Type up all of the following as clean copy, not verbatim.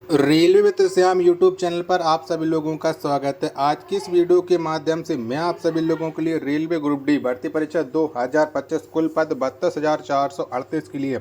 Railway मित्र Shyam YouTube channel पर आप सभी लोगों का स्वागत है। आज की इस वीडियो के माध्यम से मैं आप सभी लोगों के लिए रेलवे ग्रुप डी भर्ती परीक्षा 2025 कुल पद 32,438 के लिए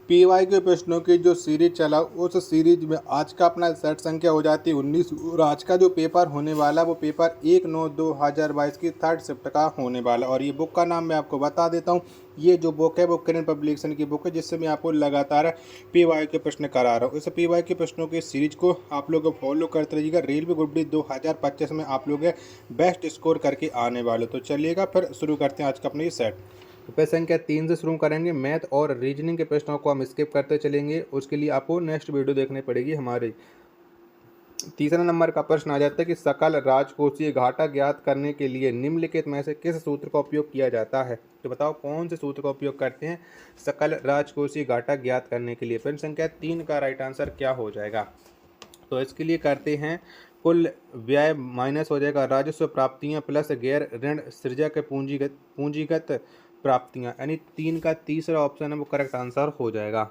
पीवाई के प्रश्नों की जो सीरीज चला, उस सीरीज में आज का अपना सेट संख्या हो जाती है 19 और आज का जो पेपर होने वाला वो पेपर 1/9/2022 की थर्ड शिफ्ट का होने वाला। और ये बुक का नाम मैं आपको बता देता हूँ। ये जो बुक है वो किरण पब्लिकेशन की बुक है, जिससे मैं आपको लगातार पीवाई के प्रश्न करा रहा हूँ। इस पीवाई के प्रश्नों की सीरीज को आप लोग फॉलो करते रहिएगा। रेलवे ग्रुप डी 2025 में आप लोग बेस्ट स्कोर करके आने वाले। तो चलिएगा फिर शुरू करते हैं आज का अपना ये सेट। तो प्रश्न संख्या 3 से शुरू करेंगे। मैथ और रीजनिंग के प्रश्नों को हम स्किप करते चलेंगे, उसके लिए आपको नेक्स्ट वीडियो देखनी पड़ेगी हमारी। तीसरा नंबर का प्रश्न आ जाता है कि सकल राजकोषीय घाटा ज्ञात करने के लिए निम्नलिखित में से किस सूत्र का उपयोग किया जाता है। तो बताओ कौन से सूत्र का उपयोग करते हैं सकल राजकोषीय घाटा ज्ञात करने के लिए। प्रश्न संख्या 3 का राइट आंसर क्या हो जाएगा। तो इसके लिए करते हैं कुल व्यय माइनस हो जाएगा राजस्व प्राप्तियां प्लस गैर ऋण सृजक पूंजीगत प्राप्तियां, यानी 3 का तीसरा ऑप्शन है वो करेक्ट आंसर हो जाएगा।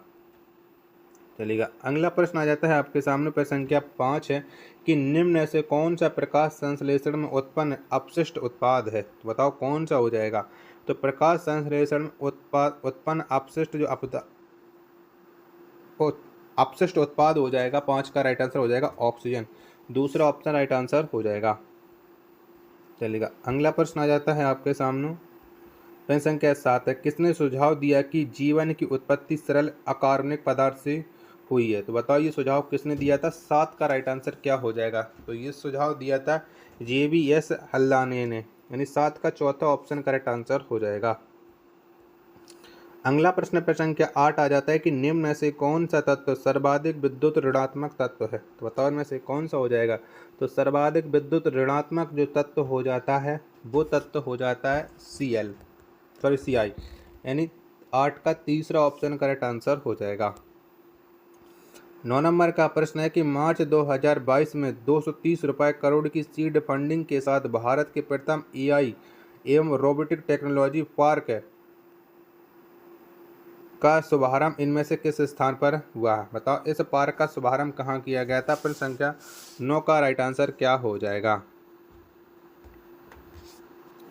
चलिएगा अगला प्रश्न आ जाता है आपके सामने। प्रश्न संख्या 5 है कि निम्न में से कौन सा प्रकाश संश्लेषण में उत्पन्न अपशिष्ट उत्पाद है। तो बताओ कौन सा हो जाएगा। तो प्रकाश संश्लेषण में उत्पन्न अपशिष्ट जो अपशिष्ट उत्पाद हो जाएगा, 5 का राइट आंसर हो जाएगा ऑक्सीजन। दूसरा ऑप्शन राइट आंसर हो जाएगा। चलिएगा अगला प्रश्न आ जाता है आपके सामने। प्रश्न संख्या 7 है किसने सुझाव दिया कि जीवन की उत्पत्ति सरल अकार्बनिक पदार्थ से हुई है। तो बताओ ये सुझाव किसने दिया था। 7 का राइट आंसर क्या हो जाएगा। तो ये सुझाव दिया था JVS हल्दाने ने, यानी 7 का चौथा ऑप्शन करेक्ट आंसर हो जाएगा। अगला प्रश्न प्रश्न संख्या 8 आ जाता है कि निम्न में से कौन सा तत्व सर्वाधिक विद्युत ऋणात्मक तत्व है। तो बताओ इनमें से कौन सा हो जाएगा। तो सर्वाधिक विद्युत ऋणात्मक जो तत्व हो जाता है वो तत्व हो जाता है CI, यानी 8 का तीसरा ऑप्शन करेक्ट आंसर हो जाएगा। 9 नंबर का प्रश्न है कि मार्च 2022 में 230 रुपये करोड़ की सीड फंडिंग के साथ भारत के प्रथम AI एवं रोबोटिक टेक्नोलॉजी पार्क का शुभारंभ इनमें से किस स्थान पर हुआ है। बताओ इस पार्क का शुभारंभ कहाँ किया गया था। प्रश्न संख्या 9 का राइट आंसर क्या हो जाएगा।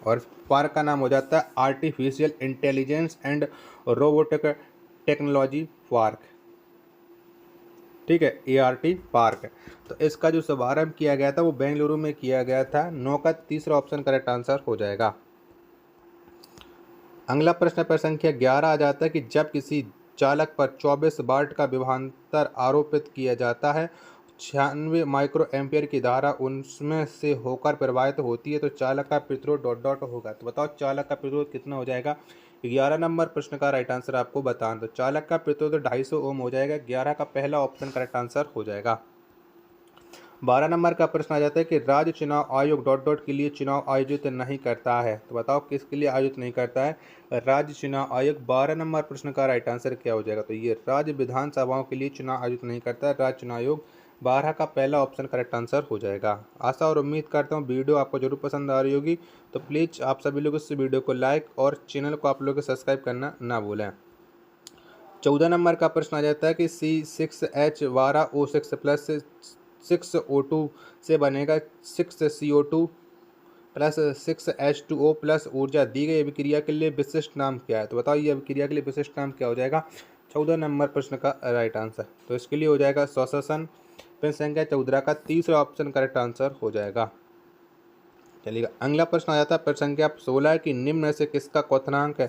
और पार्क का नाम हो जाता है artificial intelligence and robotic technology park. ठीक है, ART पार्क। तो इसका जो शुभारंभ किया गया था वो बेंगलुरु में किया गया था। 9 का तीसरा ऑप्शन करेक्ट आंसर हो जाएगा। अगला प्रश्न पर संख्या 11 आ जाता है कि जब किसी चालक पर 24 वाट का विभवांतर आरोपित किया जाता है, 96 माइक्रो एम्पियर की धारा उनमें से होकर प्रवाहित होती है, तो चालक का प्रतिरोध डॉट डॉट होगा। तो बताओ चालक का प्रतिरोध कितना हो जाएगा। 11 नंबर प्रश्न का राइट आंसर आपको बताना। तो चालक का प्रतिरोध 250 ओम हो जाएगा। 11 का पहला ऑप्शन करेक्ट आंसर हो जाएगा। 12 नंबर का प्रश्न आ जाता है कि राज्य चुनाव आयोग डॉट डॉट के लिए चुनाव आयोजित नहीं करता है। तो बताओ किसके लिए आयोजित नहीं करता है। राज्य चुनाव आयोग। 12 नंबर प्रश्न का राइट आंसर क्या हो जाएगा। तो ये राज्य विधानसभाओं के लिए चुनाव आयोजित नहीं करता है राज्य चुनाव आयोग। 12 का पहला ऑप्शन करेक्ट आंसर हो जाएगा। आशा और उम्मीद करता हूँ वीडियो आपको जरूर पसंद आ रही होगी। तो प्लीज़ आप सभी लोग इस वीडियो को लाइक और चैनल को आप लोग सब्सक्राइब करना ना भूलें। 14 नंबर का प्रश्न आ जाता है कि C6H12O6 प्लस 6O2 से बनेगा 6CO2 प्लस 6H2O प्लस ऊर्जा दी गई अभिक्रिया के लिए विशिष्ट नाम क्या है। तो बताओ ये अभिक्रिया के लिए विशिष्ट नाम क्या हो जाएगा। 14 नंबर प्रश्न का राइट आंसर तो इसके लिए हो जाएगा श्वसन। प्रश्न संख्या 14 का तीसरा ऑप्शन करेक्ट आंसर हो जाएगा। चलिएगा अगला प्रश्न आ जाता है प्रश्न संख्या 16 की निम्न में से किसका क्वथनांक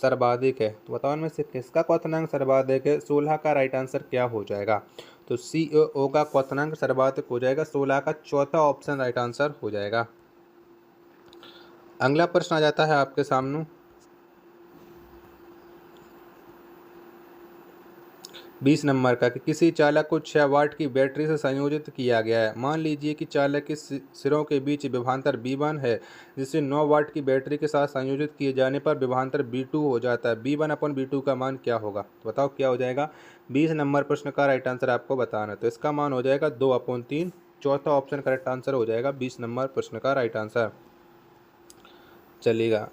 सर्वाधिक है। तो बताओ इनमें से किसका क्वथनांक सर्वाधिक है। 16 का राइट आंसर क्या हो जाएगा। तो CO का क्वथनांक सर्वाधिक हो जाएगा। 16 का चौथा ऑप्शन राइट आंसर हो जाएगा। अगला प्रश्न आ जाता है आपके सामने 20 नंबर का कि किसी चालक को 6 वाट की बैटरी से संयोजित किया गया है। मान लीजिए कि चालक के सिरों के बीच विभवांतर V1 है, जिसे 9 वाट की बैटरी के साथ संयोजित किए जाने पर विभवांतर V2 हो जाता है। V1/V2 का मान क्या होगा। तो बताओ क्या हो जाएगा। 20 नंबर प्रश्न का राइट आंसर आपको बताना है। तो इसका मान हो जाएगा 2/3। चौथा ऑप्शन करेक्ट आंसर हो जाएगा 20 नंबर प्रश्न का राइट आंसर। चलिएगा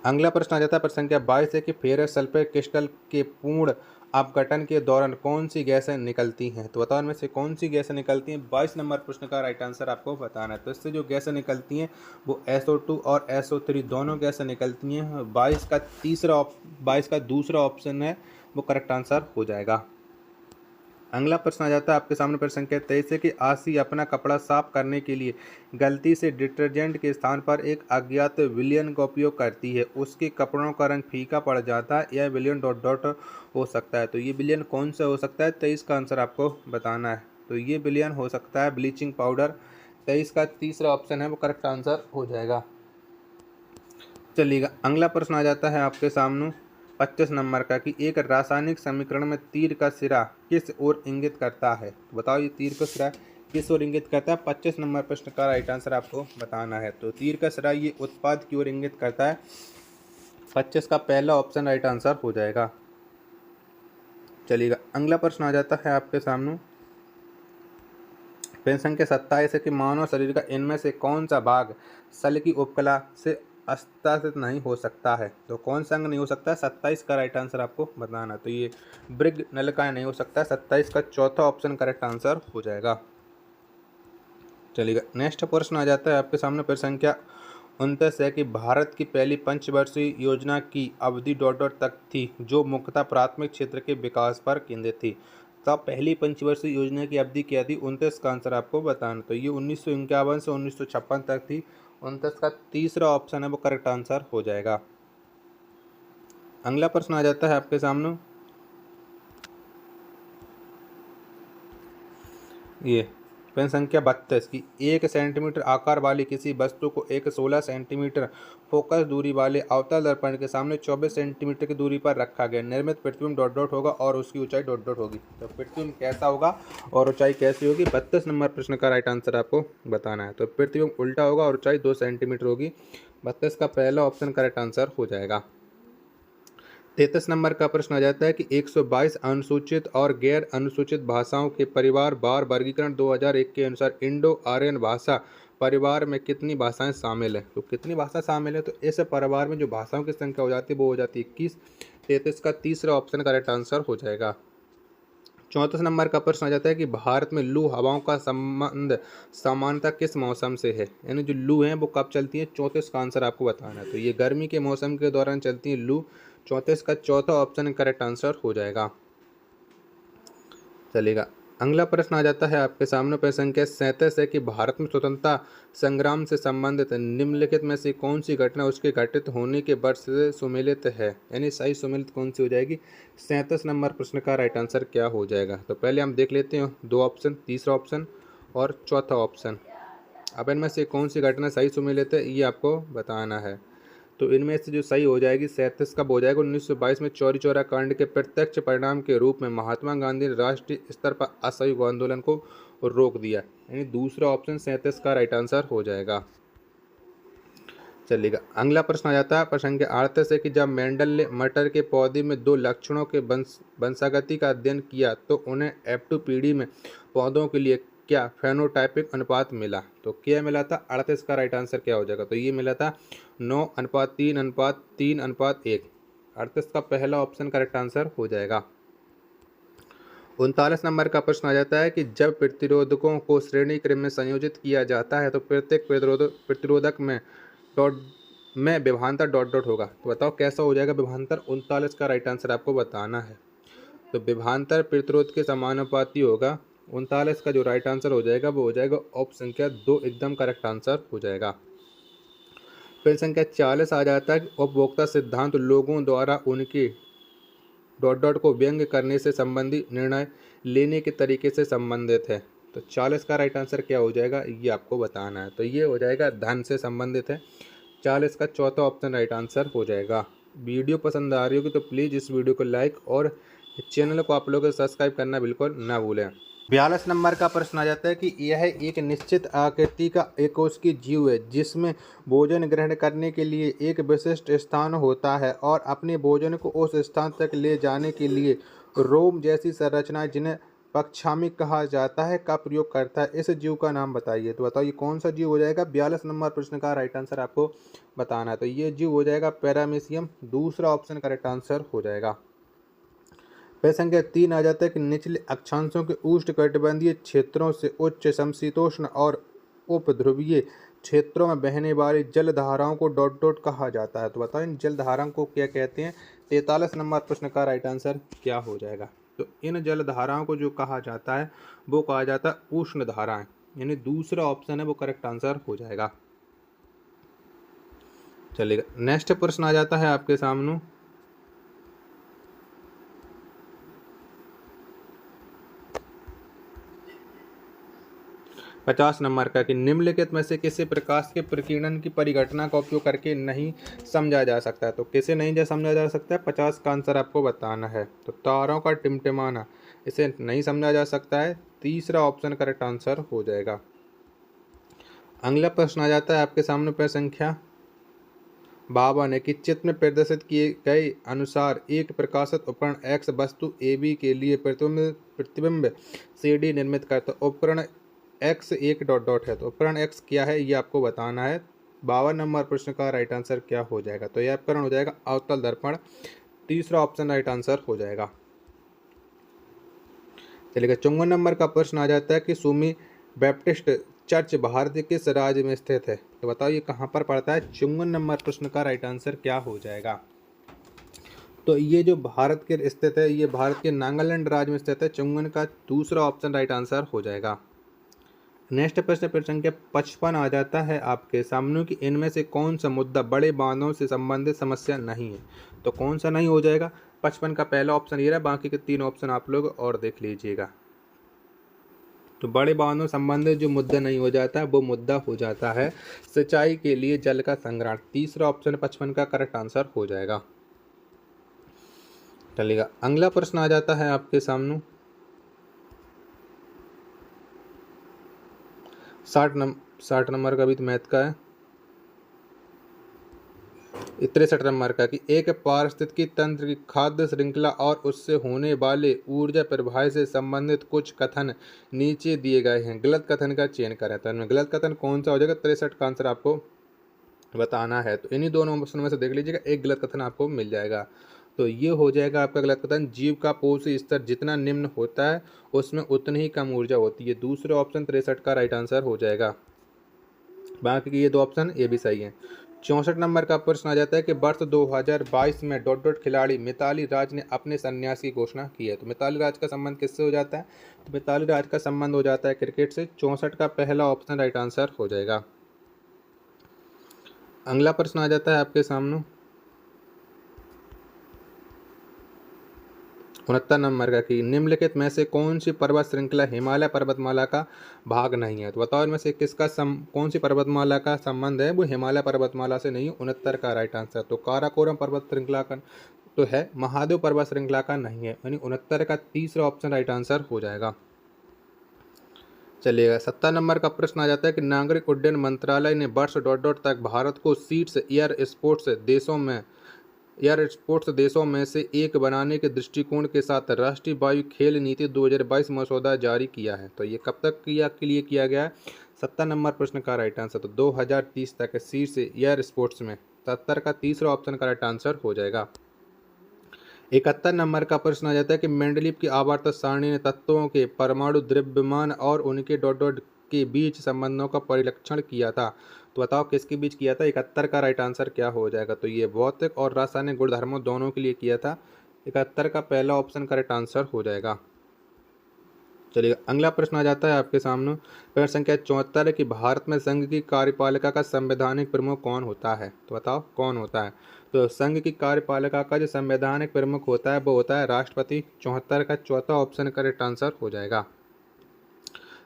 अगला प्रश्न आ जाता है प्रश्न संख्या 22 है कि फेरस सल्फेट क्रिस्टल के पूर्ण अपघटन के दौरान कौन सी गैसें निकलती हैं? तो बताओ इनमें से कौन सी गैसें निकलती हैं? 22 नंबर प्रश्न का राइट आंसर आपको बताना है। तो इससे जो गैसें निकलती हैं वो SO2 और SO3 दोनों गैसें निकलती हैं। 22 का दूसरा ऑप्शन है वो करेक्ट आंसर हो जाएगा। अगला प्रश्न आ जाता है आपके सामने प्रश्न संख्या 23 है कि आशी अपना कपड़ा साफ करने के लिए गलती से डिटर्जेंट के स्थान पर एक अज्ञात विलेन का उपयोग करती है। उसके कपड़ों का रंग फीका पड़ जाता है। यह विलेन डॉट डॉट हो सकता है। तो ये विलेन कौन सा हो सकता है? 23 का आंसर आपको बताना है। तो ये विलेन हो सकता है ब्लीचिंग पाउडर। 23 का तीसरा ऑप्शन है वो करेक्ट आंसर हो जाएगा। चलिएगा अगला प्रश्न आ जाता है आपके सामने 25 नंबर का कि एक रासायनिक समीकरण में तीर का सिरा किस ओर इंगित करता है? तो बताओ ये तीर का सिरा किस ओर इंगित करता है? 25 नंबर प्रश्न का राइट आंसर आपको बताना है। तो तीर का सिरा ये उत्पाद की ओर इंगित करता है। 25 का पहला ऑप्शन राइट आंसर हो जाएगा। चलिएगा अगला प्रश्न आ जाता है आपके सामने प्रश्न संख्या 27 है कि मानव शरीर का इनमें से कौन सा भाग सल की उपकला से अस्तासित नहीं हो सकता है? तो कौन सा अंग नहीं हो सकता है? 27 का राइट आंसर आपको बताना। तो ये ब्रिग नल का नहीं हो सकता है। 27 का चौथा ऑप्शन करेक्ट आंसर हो जाएगा। चलिएगा नेक्स्ट प्रश्न आ जाता है आपके सामने प्रश्न संख्या 29 है कि भारत की पहली पंचवर्षीय योजना की अवधि डॉट डॉट तक थी जो मुख्यतः प्राथमिक क्षेत्र के विकास पर केंद्रित थी। तब पहली पंचवर्षीय योजना की अवधि क्या थी? 29 का आंसर आपको बताना। तो ये 1951 से 1956 तक थी। 29 का तीसरा ऑप्शन है वो करेक्ट आंसर हो जाएगा। अगला प्रश्न आ जाता है आपके सामने ये प्रश्न संख्या 32 की 1 सेंटीमीटर आकार वाली किसी वस्तु को एक 16 सेंटीमीटर फोकस दूरी वाले अवतल दर्पण के सामने 24 सेंटीमीटर की दूरी पर रखा गया। निर्मित प्रतिबिंब डॉट डॉट होगा और उसकी ऊंचाई डॉट डॉट होगी। तो प्रतिबिंब कैसा होगा और ऊंचाई कैसी होगी? 32 नंबर प्रश्न का राइट आंसर आपको बताना है। तो प्रतिबिंब उल्टा होगा और ऊंचाई 2 सेंटीमीटर होगी। 32 का पहला ऑप्शन करेक्ट आंसर हो जाएगा। 33 नंबर का प्रश्न आ जाता है कि 122 अनुसूचित और गैर अनुसूचित भाषाओं के परिवार बार वर्गीकरण 2001 के अनुसार इंडो आर्यन भाषा परिवार में कितनी भाषाएं शामिल है? तो कितनी भाषा शामिल है? तो इस परिवार में जो भाषाओं की संख्या हो जाती है वो हो जाती है 21। 33 का तीसरा ऑप्शन करेक्ट आंसर हो जाएगा। 34 नंबर का प्रश्न आ जाता है कि भारत में लू हवाओं का संबंध सामान्यतः किस मौसम से है? यानी जो लू हैं वो कब चलती है? 34 का आंसर आपको बताना है। तो ये गर्मी के मौसम के दौरान चलती है लू। 34 का चौथा ऑप्शन करेक्ट आंसर हो जाएगा। चलेगा अगला प्रश्न आ जाता है आपके सामने प्रश्न संख्या 37 है कि भारत में स्वतंत्रता संग्राम से संबंधित निम्नलिखित में से कौन सी घटना उसके घटित होने के वर्ष से सुमेलित है? यानी सही सुमेलित कौन सी हो जाएगी? 37 नंबर प्रश्न का राइट आंसर क्या हो जाएगा? तो पहले हम देख लेते हैं 2 ऑप्शन, तीसरा ऑप्शन और चौथा ऑप्शन। अब इनमें से कौन सी घटना सही सुमेलित है ये आपको बताना है। तो इनमें से जो सही हो जाएगी 37 कब हो जाएगा? 1922 में चौरी चौरा कांड के प्रत्यक्ष परिणाम के रूप में महात्मा गांधी ने राष्ट्रीय स्तर पर असहयोग आंदोलन को रोक दिया। यानी दूसरा ऑप्शन 37 का राइट आंसर हो जाएगा। चलिएगा अगला प्रश्न आ जाता है प्रश्न संख्या 38 है कि जब मेंडल ने मटर के पौधे में 2 लक्षणों के वंशागति का अध्ययन किया तो उन्हें F2 पीढ़ी में पौधों के लिए क्या फेनोटाइपिक अनुपात मिला? तो क्या मिला था? 38 का राइट आंसर क्या हो जाएगा? तो ये मिला था 9:3:3:1। 38 का पहला ऑप्शन करेक्ट आंसर हो जाएगा। 39 नंबर का प्रश्न आ जाता है कि जब प्रतिरोधकों को श्रेणी क्रम में संयोजित किया जाता है तो प्रत्येक प्रतिरोधक में विभवांतर डॉट डॉट होगा। तो बताओ कैसा हो जाएगा विभवांतर? 39 का राइट आंसर आपको बताना है। तो विभवांतर प्रतिरोध के समानुपाती होगा। 39 का जो राइट आंसर हो जाएगा वो हो जाएगा ऑप्शन संख्या 2 एकदम करेक्ट आंसर हो जाएगा। फिर संख्या 40 आ जाता है कि उपभोक्ता सिद्धांत लोगों द्वारा उनके डॉट डॉट को व्यंग करने से संबंधी निर्णय लेने के तरीके से संबंधित है। तो 40 का राइट आंसर क्या हो जाएगा ये आपको बताना है। तो ये हो जाएगा धन से संबंधित है। 40 का चौथा ऑप्शन राइट आंसर हो जाएगा। वीडियो पसंद आ रही होगी तो प्लीज़ इस वीडियो को लाइक और चैनल को आप लोगों को सब्सक्राइब करना बिल्कुल ना भूलें। 42 नंबर का प्रश्न आ जाता है कि यह एक निश्चित आकृति का एकोष्ठीय जीव है जिसमें भोजन ग्रहण करने के लिए एक विशिष्ट स्थान होता है और अपने भोजन को उस स्थान तक ले जाने के लिए रोम जैसी संरचनाएं जिन्हें पक्षामी कहा जाता है का प्रयोग करता है। इस जीव का नाम बताइए। तो बताइए कौन सा जीव हो जाएगा? 42 नंबर प्रश्न का राइट आंसर आपको बताना है। तो ये जीव हो जाएगा पैरामीशियम। दूसरा ऑप्शन करेक्ट आंसर हो जाएगा। प्रश्न संख्या 3 आ जाता है कि निचले अक्षांशों के उष्णकटिबंधीय क्षेत्रों से उच्च समशीतोष्ण और उपध्रुवीय क्षेत्रों में बहने वाली जल धाराओं को डॉट डॉट कहा जाता है। तो बताओ इन जल धाराओं को क्या कहते हैं। 43 नंबर प्रश्न का राइट आंसर क्या हो जाएगा। तो इन जल धाराओं को जो कहा जाता है वो कहा जाता है उष्ण धाराएं, यानी दूसरा ऑप्शन है वो करेक्ट आंसर हो जाएगा। चलिएगा, नेक्स्ट प्रश्न आ जाता है आपके सामने। पचास नंबर का कि निम्नलिखित में से किसी प्रकाश के प्रकीर्णन की परिघटना का उपयोग करके नहीं समझा जा सकता है। तो किसे नहीं समझा जा सकता है, 50 का आंसर आपको बताना है। तो तारों का टिमटिमाना, इसे नहीं समझा जा सकता है, तीसरा ऑप्शन करेक्ट आंसर हो जाएगा। अगला प्रश्न आ जाता है आपके सामने प्रश्न संख्या 52 है कि चित्र में प्रदर्शित किए गए अनुसार एक प्रकाशित उपकरण एक्स वस्तु ए बी के लिए प्रतिबिंब सी डी निर्मित करता है। उपकरण एक्स एक डॉट डॉट है। तो उपकरण एक्स क्या है ये आपको बताना है। 52 नंबर प्रश्न का राइट आंसर क्या हो जाएगा। तो यह उपकरण हो जाएगा अवतल दर्पण, तीसरा ऑप्शन राइट आंसर हो जाएगा। चलिए 54 नंबर का प्रश्न आ जाता है कि सुमी बैप्टिस्ट चर्च भारत के किस राज्य में स्थित है। तो बताओ ये कहाँ पर पड़ता है। 54 नंबर प्रश्न का राइट आंसर क्या हो जाएगा। तो ये जो भारत के स्थित है ये भारत के नागालैंड राज्य में स्थित है। 54 का दूसरा ऑप्शन राइट आंसर हो जाएगा। नेक्स्ट प्रश्न संख्या 55 आ जाता है आपके सामने कि इनमें से कौन सा मुद्दा बड़े बांधों से संबंधित समस्या नहीं है। तो कौन सा नहीं हो जाएगा। 55 का पहला ऑप्शन ये रहा, बाकी के 3 ऑप्शन आप लोग और देख लीजिएगा। तो बड़े बांधों संबंधित जो मुद्दा नहीं हो जाता है वो मुद्दा हो जाता है सिंचाई के लिए जल का संग्रहण, तीसरा ऑप्शन 55 का करेक्ट आंसर हो जाएगा। चलिएगा, अगला प्रश्न आ जाता है आपके सामने 60 नंबर का भी तो मैथ का है। 63 नंबर का कि एक पारिस्थितिकी तंत्र की खाद्य श्रृंखला और उससे होने वाले ऊर्जा प्रवाह से संबंधित कुछ कथन नीचे दिए गए हैं, गलत कथन का चयन करें। तो इनमें गलत कथन कौन सा हो जाएगा। 63 का आंसर आपको बताना है। तो इन्हीं दोनों ऑप्शन में से देख लीजिएगा, एक गलत कथन आपको मिल जाएगा। तो ये हो जाएगा आपका गलत कथन, जीव का पोषी स्तर जितना निम्न होता है उसमें उतनी ही कम ऊर्जा होती है, दूसरे ऑप्शन 63 का राइट आंसर हो जाएगा। बाकी के ये 2 ऑप्शन ये भी सही हैं। 64 नंबर का प्रश्न आ जाता है कि वर्ष 2022 में डॉट डॉट खिलाड़ी मिताली राज ने अपने संन्यास की घोषणा की है। तो मिताली राज का संबंध किससे हो जाता है। तो मिताली राज का संबंध हो जाता है क्रिकेट से। 64 का पहला ऑप्शन राइट आंसर हो जाएगा। अगला प्रश्न आ जाता है आपके सामने 69 नंबर का कि निम्नलिखित में से कौन सी पर्वत श्रृंखला हिमालय पर्वतमाला का भाग नहीं है। तो बताओ इनमें से किसका कौन सी पर्वतमाला का संबंध है वो हिमालय पर्वतमाला से नहीं है। 69 का राइट आंसर। तो काराकोरम पर्वत श्रृंखला का तो है, महादेव पर्वत श्रृंखला का नहीं है, यानी 69 का तीसरा ऑप्शन राइट आंसर हो जाएगा। चलिएगा, 70 नंबर का प्रश्न आ जाता है कि नागरिक उड्डयन मंत्रालय ने वर्ष डॉट डॉट तक भारत को शीर्ष एयर स्पोर्ट्स देशों में से एक बनाने के दृष्टिकोण के साथ राष्ट्रीय वायु खेल नीति 2022 मसौदा जारी किया है। तो ये कब तक के लिए किया गया है। 70 नंबर प्रश्न का राइट आंसर। तो 2030 तक शीर्ष एयर स्पोर्ट्स में, 70 का तीसरा ऑप्शन का राइट आंसर हो जाएगा। 71 नंबर का प्रश्न आ जाता है कि मेंडलीव की आवर्त सारणी ने तत्वों के परमाणु द्रव्यमान और उनके डॉट डॉट के बीच संबंधों का परीक्षण किया था। तो बताओ किसके बीच किया था। 71 का राइट आंसर क्या हो जाएगा। तो ये भौतिक और रासायनिक गुणधर्मों दोनों के लिए किया था। 71 का पहला ऑप्शन करेक्ट आंसर हो जाएगा। चलिए, अगला प्रश्न आ जाता है आपके सामने प्रश्न संख्या 74 कि भारत में संघ की कार्यपालिका का संवैधानिक प्रमुख कौन होता है। तो बताओ कौन होता है। तो संघ की कार्यपालिका का जो संवैधानिक प्रमुख होता है वो होता है राष्ट्रपति। 74 का चौथा ऑप्शन करेक्ट आंसर हो जाएगा।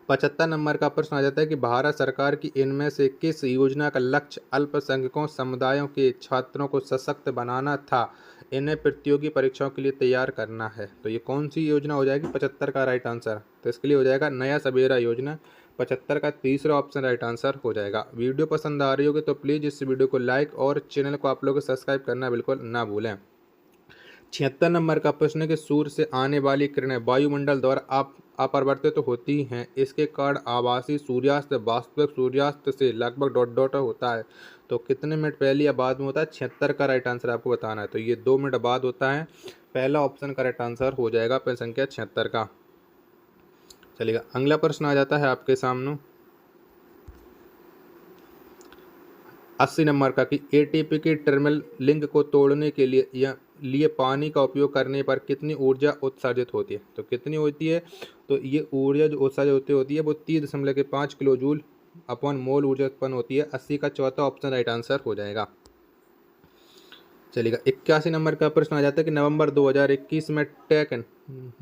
75 नंबर का प्रश्न आ जाता है कि भारत सरकार की इनमें से किस योजना का लक्ष्य अल्पसंख्यकों समुदायों के छात्रों को सशक्त बनाना था, इन्हें प्रतियोगी परीक्षाओं के लिए तैयार करना है। तो ये कौन सी योजना हो जाएगी। 75 का राइट आंसर। तो इसके लिए हो जाएगा नया सवेरा योजना। 75 का तीसरा ऑप्शन राइट आंसर हो जाएगा। वीडियो पसंद आ रही होगी तो प्लीज़ इस वीडियो को लाइक और चैनल को आप लोग सब्सक्राइब करना बिल्कुल ना भूलें। 76 नंबर का प्रश्न है कि सूर्य से आने वाली किरणें वायुमंडल द्वारा अपरिवर्तित होती हैं। इसके कारण आभासी सूर्यास्त वास्तविक सूर्यास्त से लगभग डॉट डॉट होता है। तो कितने मिनट पहले या बाद में होता है? 76 का राइट आंसर आपको बताना है। तो ये 2 मिनट बाद होता है। पहला ऑप्शन करेक्ट आंसर हो जाएगा प्रश्न संख्या 76 का। चलिएगा, अगला प्रश्न आ जाता है आपके सामने 80 नंबर का कि एटीपी की टर्मिनल लिंक को तोड़ने के लिए पानी का उपयोग करने पर कितनी ऊर्जा उत्सर्जित होती है? तो कितनी होती है? तो ये ऊर्जा जो उत्सर्जित होती है वो 30.5 किलो जूल अपॉन मोल ऊर्जा उत्पन्न होती है। 80 का चौथा ऑप्शन राइट आंसर हो जाएगा। चलिएगा, 81 नंबर का प्रश्न आ जाता है कि नवंबर 2021 में टेक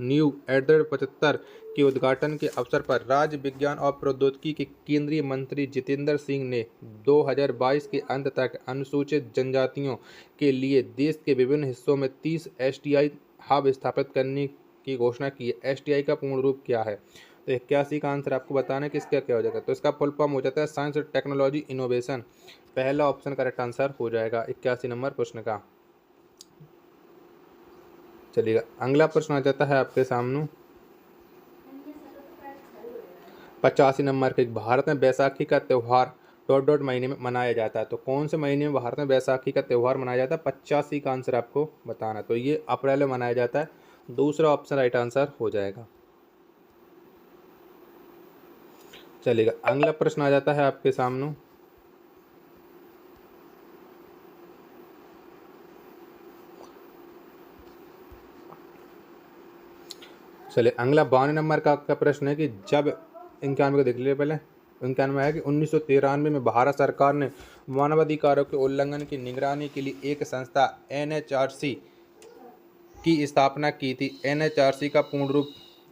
न्यू @75 के उद्घाटन के अवसर पर राज्य विज्ञान और प्रौद्योगिकी के केंद्रीय मंत्री जितेंद्र सिंह ने 2022 के अंत तक अनुसूचित जनजातियों के लिए देश के विभिन्न हिस्सों में 30 STI हब स्थापित करने की घोषणा की है। STI का पूर्ण रूप क्या है? तो 81 का आंसर आपको बताना है कि इसका क्या हो जाएगा। तो इसका फुल फॉर्म हो जाता है साइंस टेक्नोलॉजी इनोवेशन। पहला ऑप्शन करेक्ट आंसर हो जाएगा 81 नंबर प्रश्न का। चलिएगा, अगला प्रश्न आ जाता है आपके सामने 85 नंबर के। भारत में बैसाखी का त्यौहार डॉट डॉट महीने में मनाया जाता है। तो कौन से महीने में भारत में बैसाखी का त्यौहार मनाया जाता है? 85 का आंसर आपको बताना है। तो ये अप्रैल में मनाया जाता है। दूसरा ऑप्शन राइट आंसर हो जाएगा। चलिएगा, अगला प्रश्न आ जाता है आपके सामने चलिए, अगला 52 नंबर का आपका प्रश्न है कि जब 91 को देख लीजिए पहले। 91 है कि 1993 में भारत सरकार ने मानवाधिकारों के उल्लंघन की निगरानी के लिए एक संस्था NHRC की स्थापना की थी। NHRC का पूर्ण रूप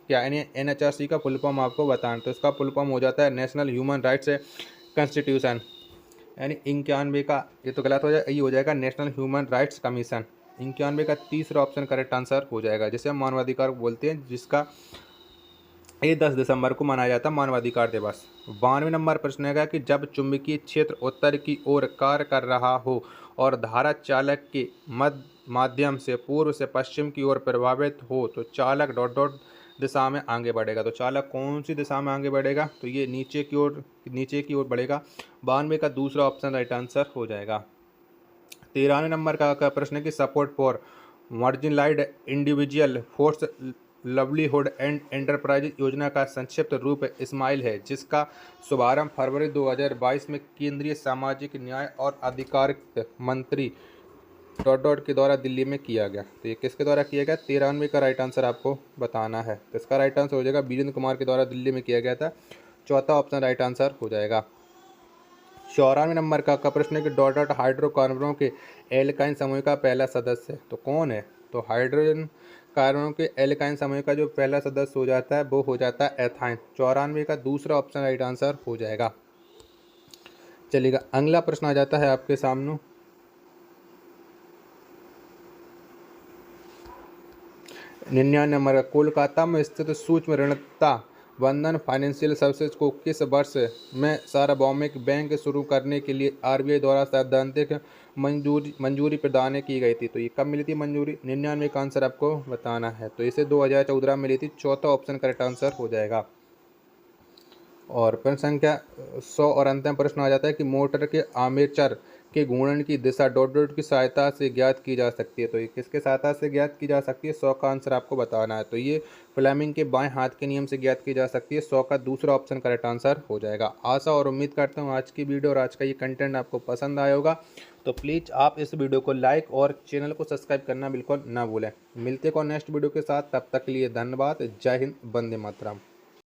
क्या है? NHRC का फुल फॉर्म आपको बताना। तो इसका फुल फॉर्म हो जाता है नेशनल ह्यूमन राइट्स कॉन्स्टिट्यूशन। यानी 91 का ये तो गलत हो जाएगा, ये हो जाएगा नेशनल ह्यूमन राइट्स कमीशन। 91 का तीसरा ऑप्शन करेक्ट आंसर हो जाएगा, जिसे हम मानवाधिकार बोलते हैं, जिसका ये 10 दिसंबर को मनाया जाता है मानवाधिकार दिवस। 92 नंबर प्रश्न है कि जब चुंबकीय क्षेत्र उत्तर की ओर कार्य कर रहा हो और धारा चालक के माध्यम से पूर्व से पश्चिम की ओर प्रभावित हो तो चालक डॉट डॉट दिशा में आगे बढ़ेगा। तो चालक कौन सी दिशा में आगे बढ़ेगा? तो ये नीचे की ओर बढ़ेगा। 92 का दूसरा ऑप्शन राइट आंसर हो जाएगा। 93 नंबर का प्रश्न है कि support for marginalised individual force livelihood and enterprise योजना का संक्षिप्त रूप स्माइल है, जिसका शुभारंभ फरवरी 2022 में केंद्रीय सामाजिक न्याय और अधिकारिता मंत्री डॉट डॉट के द्वारा दिल्ली में किया गया। तो ये किसके द्वारा किया गया? 93 का राइट आंसर आपको बताना है। तो इसका राइट आंसर हो जाएगा वीरेंद्र कुमार के द्वारा दिल्ली में किया गया था। चौथा ऑप्शन राइट आंसर हो जाएगा। 94 नंबर का प्रश्न है कि डॉट डॉट हाइड्रोकार्बनों के एल्काइन समूह का पहला सदस्य तो कौन है? तो हाइड्रोजन कार्बनों के एल्काइन समूह का जो पहला सदस्य हो जाता है वो हो जाता है एथाइन। 94 का दूसरा ऑप्शन राइट आंसर हो जाएगा। चलिएगा, अगला प्रश्न आ जाता है आपके सामने 99 नंबर का। कोलकाता में स्थित सूक्ष्म ऋणदाता बंधन फाइनेंशियल सर्विसेज को किस वर्ष में सार्वभौमिक बैंक शुरू करने के लिए RBI द्वारा सैद्धांतिक मंजूरी प्रदान की गई थी? तो ये कब मिली थी मंजूरी? 99 का आंसर आपको बताना है। तो इसे 2014 में मिली थी। चौथा ऑप्शन करेक्ट आंसर हो जाएगा। और प्रश्न संख्या 100 और अंतिम प्रश्न आ जाता है कि मोटर के आर्मेचर के घूर्णन की दिशा डॉट डॉट की सहायता से ज्ञात की जा सकती है। तो ये किसके सहायता से ज्ञात की जा सकती है? 100 का आंसर आपको बताना है। तो ये फ्लेमिंग के बाएं हाथ के नियम से ज्ञात की जा सकती है। 100 का दूसरा ऑप्शन करेक्ट आंसर हो जाएगा। आशा और उम्मीद करता हूँ आज की वीडियो और आज का ये कंटेंट आपको पसंद आया होगा। तो प्लीज़ आप इस वीडियो को लाइक और चैनल को सब्सक्राइब करना बिल्कुल ना भूलें। मिलते को नेक्स्ट वीडियो के साथ, तब तक के लिए धन्यवाद। जय हिंद, वंदे मातरम।